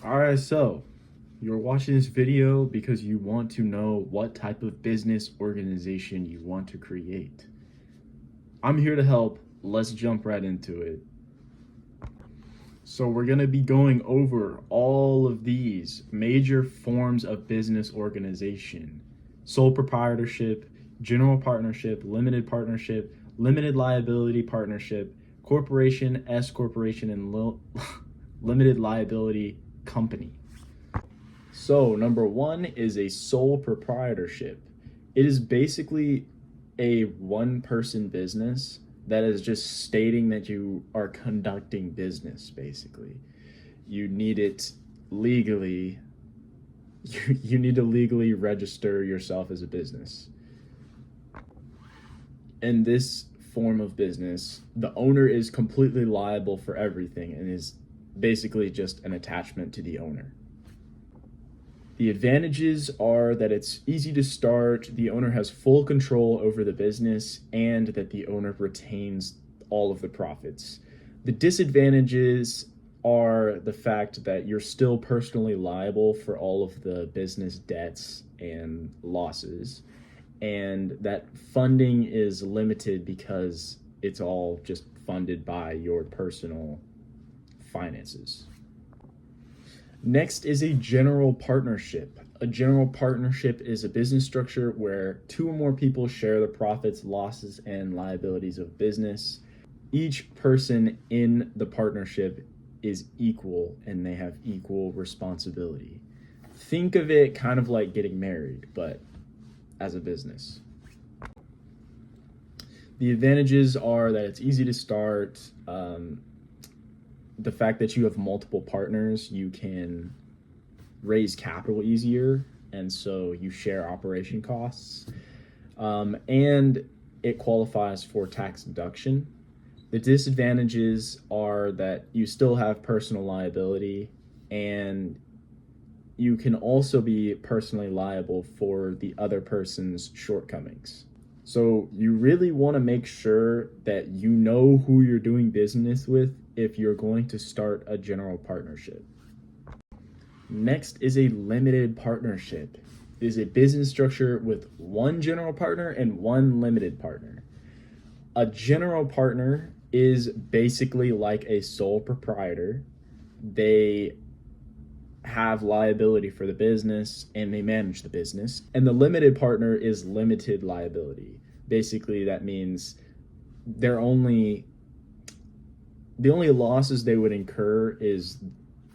Alright, so you're watching this video because you want to know what type of business organization you want to create. I'm here to help. Let's jump right into it. So we're going to be going over all of these major forms of business organization: sole proprietorship, general partnership, limited liability partnership, corporation, S corporation, and limited liability company. So number one is a sole proprietorship. It is basically a one-person business that is just stating that you are conducting business, basically. You need it legally. You need to legally register yourself as a business. In this form of business, the owner is completely liable for everything and is basically just an attachment to the owner. The advantages are that it's easy to start, the owner has full control over the business, and that the owner retains all of the profits. The disadvantages are the fact that you're still personally liable for all of the business debts and losses, and that funding is limited because it's all just funded by your personal finances. Next is a general partnership. A general partnership is a business structure where two or more people share the profits, losses, and liabilities of business. Each person in the partnership is equal and they have equal responsibility. Think of it kind of like getting married, but as a business. The advantages are that it's easy to start. The fact that you have multiple partners, you can raise capital easier, and so you share operation costs. And it qualifies for tax deduction. The disadvantages are that you still have personal liability, and you can also be personally liable for the other person's shortcomings. So you really want to make sure that you know who you're doing business with if you're going to start a general partnership. Next is a limited partnership. It is a business structure with one general partner and one limited partner. A general partner is basically like a sole proprietor. They have liability for the business and they manage the business. And the limited partner is limited liability. Basically, that means the only losses they would incur is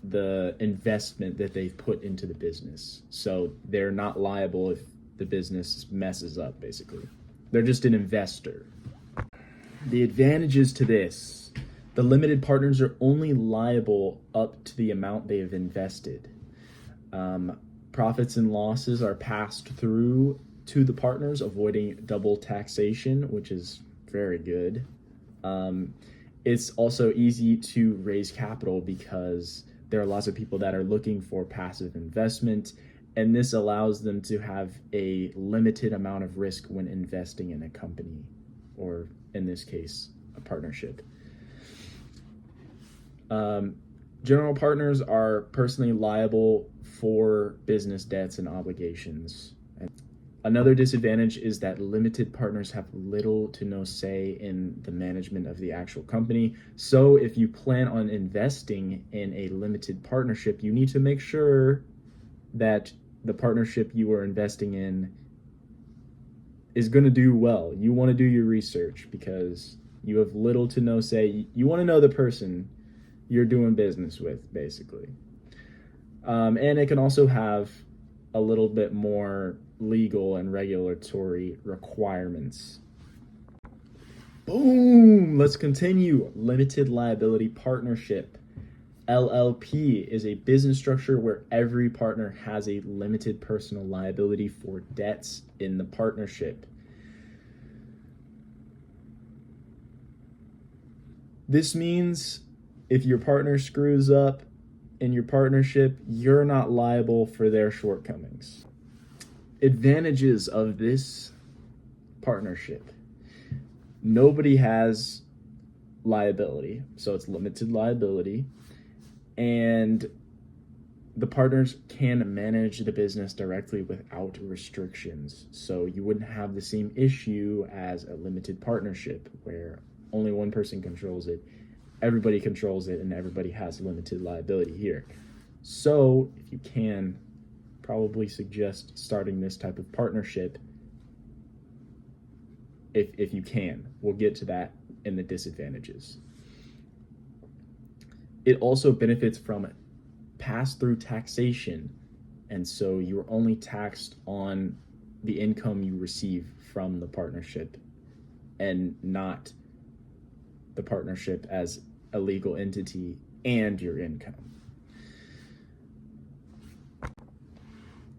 the investment that they've put into the business. So they're not liable if the business messes up, basically. They're just an investor. The advantages to this: the limited partners are only liable up to the amount they have invested. Profits and losses are passed through to the partners, avoiding double taxation, which is very good. It's also easy to raise capital because there are lots of people that are looking for passive investment, and this allows them to have a limited amount of risk when investing in a company, or in this case, a partnership. General partners are personally liable for business debts and obligations. Another disadvantage is that limited partners have little to no say in the management of the actual company. So if you plan on investing in a limited partnership, you need to make sure that the partnership you are investing in is going to do well. You want to do your research because you have little to no say. You want to know the person you're doing business with, basically. And it can also have a little bit more legal and regulatory requirements. Boom! Let's continue. Limited liability partnership. LLP is a business structure where every partner has a limited personal liability for debts in the partnership. This means if your partner screws up in your partnership, you're not liable for their shortcomings. Advantages of this partnership: nobody has liability, so it's limited liability, and The partners can manage the business directly without restrictions. So you wouldn't have the same issue as a limited partnership where only one person controls it, everybody controls it, and everybody has limited liability here. So if you can, probably suggest starting this type of partnership if you can. We'll get to that in the disadvantages. It also benefits from pass-through taxation, and so you're only taxed on the income you receive from the partnership and not the partnership as a legal entity and your income.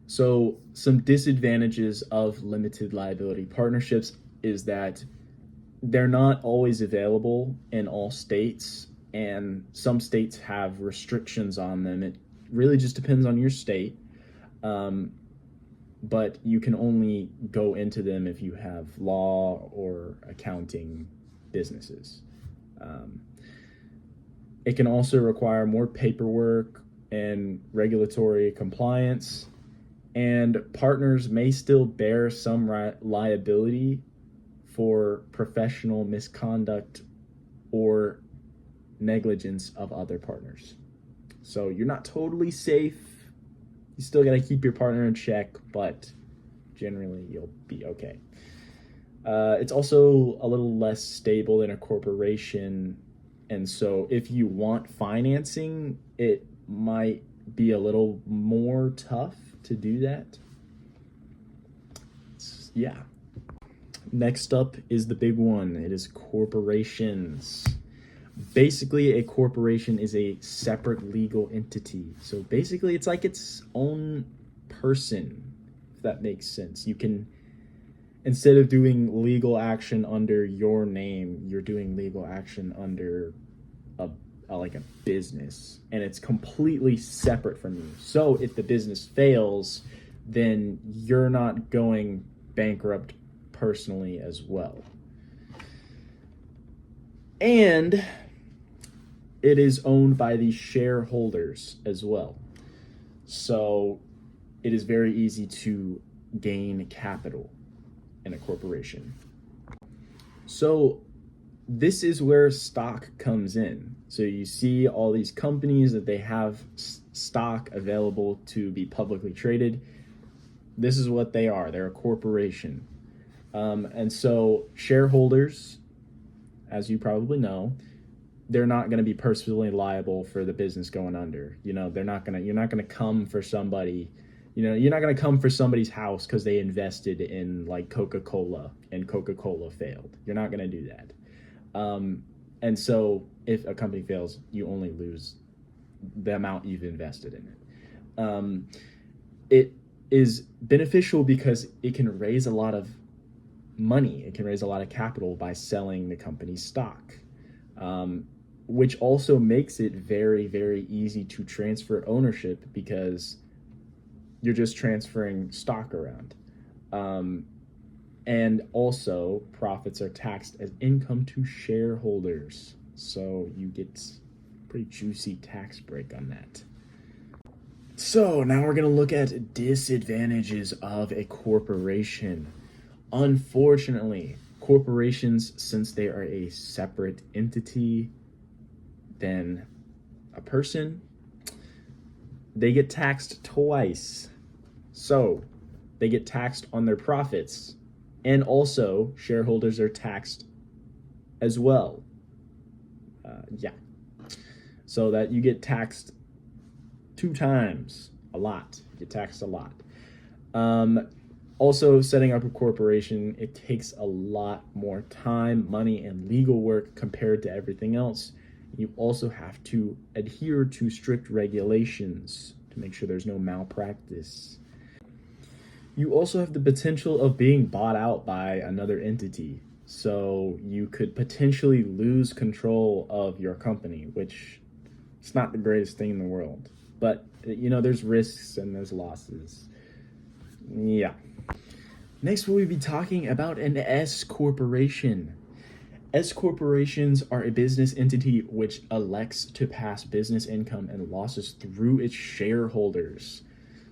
So some disadvantages of limited liability partnerships is that they're not always available in all states, and some states have restrictions on them. It really just depends on your state, but you can only go into them if you have law or accounting businesses. It can also require more paperwork and regulatory compliance, and partners may still bear some liability for professional misconduct or negligence of other partners. So you're not totally safe. You still got to keep your partner in check, but generally you'll be okay. It's also a little less stable than a corporation, and so if you want financing, it might be a little more tough to do that. Yeah. Next up is the big one. It is corporations. Basically, a corporation is a separate legal entity. So basically, it's like its own person, if that makes sense. You can, instead of doing legal action under your name, you're doing legal action under like a business, and it's completely separate from you. So if the business fails, then you're not going bankrupt personally as well. And it is owned by the shareholders as well. So it is very easy to gain capital in a corporation. So this is where stock comes in. So you see all these companies that they have stock available to be publicly traded. This is what they are. They're a corporation. And so shareholders, as you probably know, they're not going to be personally liable for the business going under. You know, you're not going to come for somebody, you're not going to come for somebody's house because they invested in like Coca-Cola and Coca-Cola failed. You're not going to do that. And so if a company fails, you only lose the amount you've invested in it. It is beneficial because it can raise a lot of money. It can raise a lot of capital by selling the company's stock, which also makes it very, very easy to transfer ownership because you're just transferring stock around. And also, profits are taxed as income to shareholders. So you get a pretty juicy tax break on that. So now we're going to look at disadvantages of a corporation. Unfortunately, corporations, since they are a separate entity than a person, they get taxed twice. So they get taxed on their profits, and also shareholders are taxed as well. So that you get taxed 2 times, a lot. You get taxed a lot. Also, setting up a corporation, it takes a lot more time, money, and legal work compared to everything else. You also have to adhere to strict regulations to make sure there's no malpractice. You also have the potential of being bought out by another entity. So you could potentially lose control of your company, which is not the greatest thing in the world. But, there's risks and there's losses. Yeah. Next, we'll be talking about an S corporation. S corporations are a business entity which elects to pass business income and losses through its shareholders.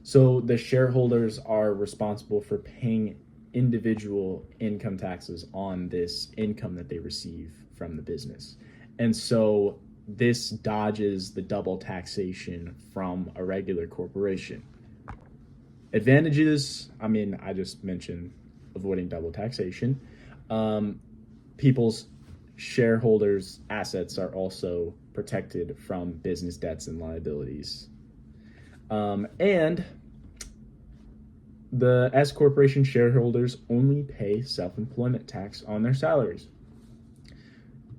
So the shareholders are responsible for paying individual income taxes on this income that they receive from the business. And so this dodges the double taxation from a regular corporation. Advantages, I just mentioned avoiding double taxation. People's shareholders' assets are also protected from business debts and liabilities. And the S corporation shareholders only pay self-employment tax on their salaries,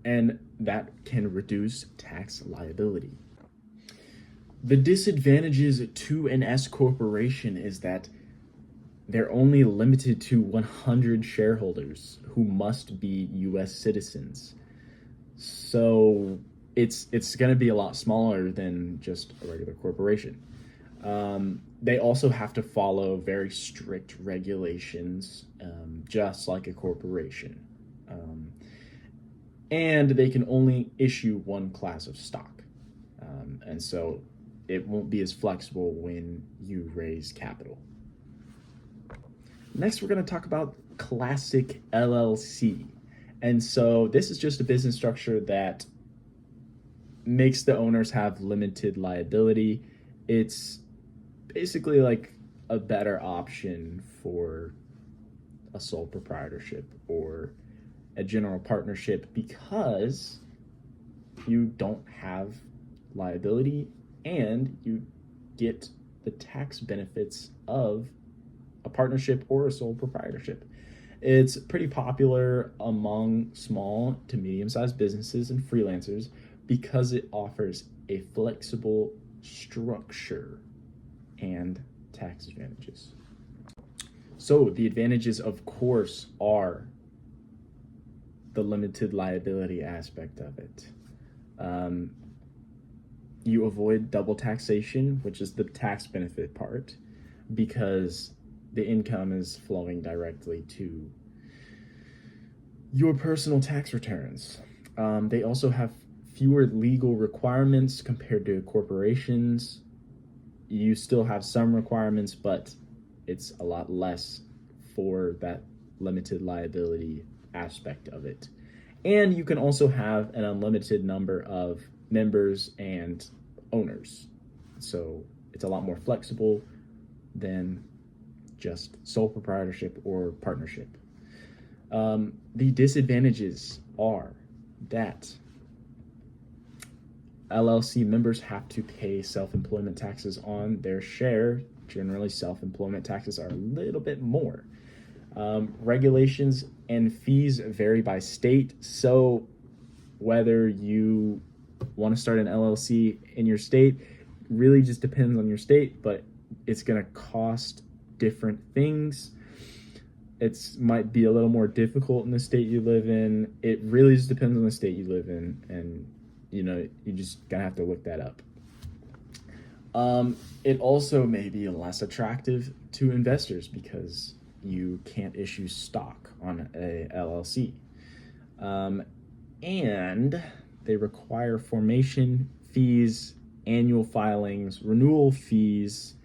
and that can reduce tax liability. The disadvantages to an S corporation is that they're only limited to 100 shareholders who must be U.S. citizens. So it's going to be a lot smaller than just a regular corporation. They also have to follow very strict regulations, just like a corporation. And they can only issue one class of stock. And so it won't be as flexible when you raise capital. Next, we're going to talk about classic LLC. And so this is just a business structure that makes the owners have limited liability. It's basically like a better option for a sole proprietorship or a general partnership because you don't have liability and you get the tax benefits of a partnership or a sole proprietorship. It's pretty popular among small to medium-sized businesses and freelancers because it offers a flexible structure and tax advantages. So the advantages, of course, are the limited liability aspect of it. You avoid double taxation, which is the tax benefit part, because the income is flowing directly to your personal tax returns. They also have fewer legal requirements compared to corporations. You still have some requirements, but it's a lot less for that limited liability aspect of it. And you can also have an unlimited number of members and owners. So it's a lot more flexible than just sole proprietorship or partnership. The disadvantages are that LLC members have to pay self-employment taxes on their share. Generally, self-employment taxes are a little bit more. Regulations and fees vary by state. So whether you want to start an LLC in your state really just depends on your state, but it's going to cost different things. It might be a little more difficult in the state you live in. It really just depends on the state you live in, and you just gonna have to look that up. It also may be less attractive to investors because you can't issue stock on a LLC. And they require formation fees, annual filings, renewal fees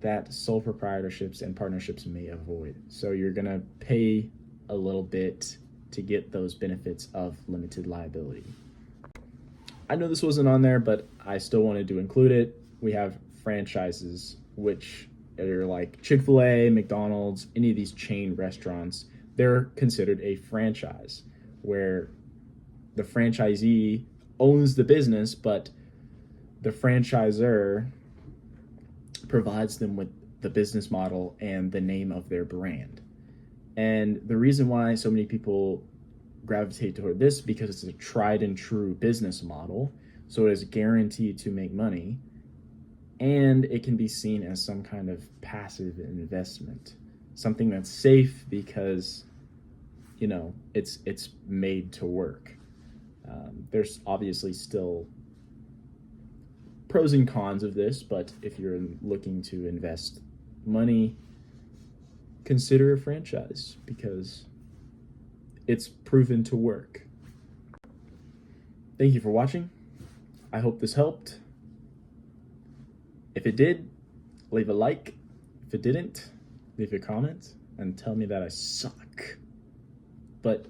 that sole proprietorships and partnerships may avoid. So you're going to pay a little bit to get those benefits of limited liability. I know this wasn't on there, but I still wanted to include it. We have franchises, which are like Chick-fil-A, McDonald's, any of these chain restaurants. They're considered a franchise where the franchisee owns the business, but the franchisor provides them with the business model and the name of their brand. And the reason why so many people gravitate toward this because it's a tried and true business model, so it is guaranteed to make money, and it can be seen as some kind of passive investment, something that's safe because it's made to work. There's obviously still pros and cons of this, but if you're looking to invest money, consider a franchise because it's proven to work. Thank you for watching. I hope this helped. If it did, leave a like. If it didn't, leave a comment and tell me that I suck. But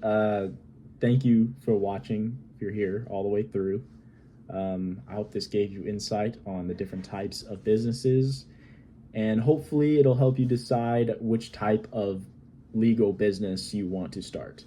thank you for watching if you're here all the way through. I hope this gave you insight on the different types of businesses, and hopefully it'll help you decide which type of legal business you want to start.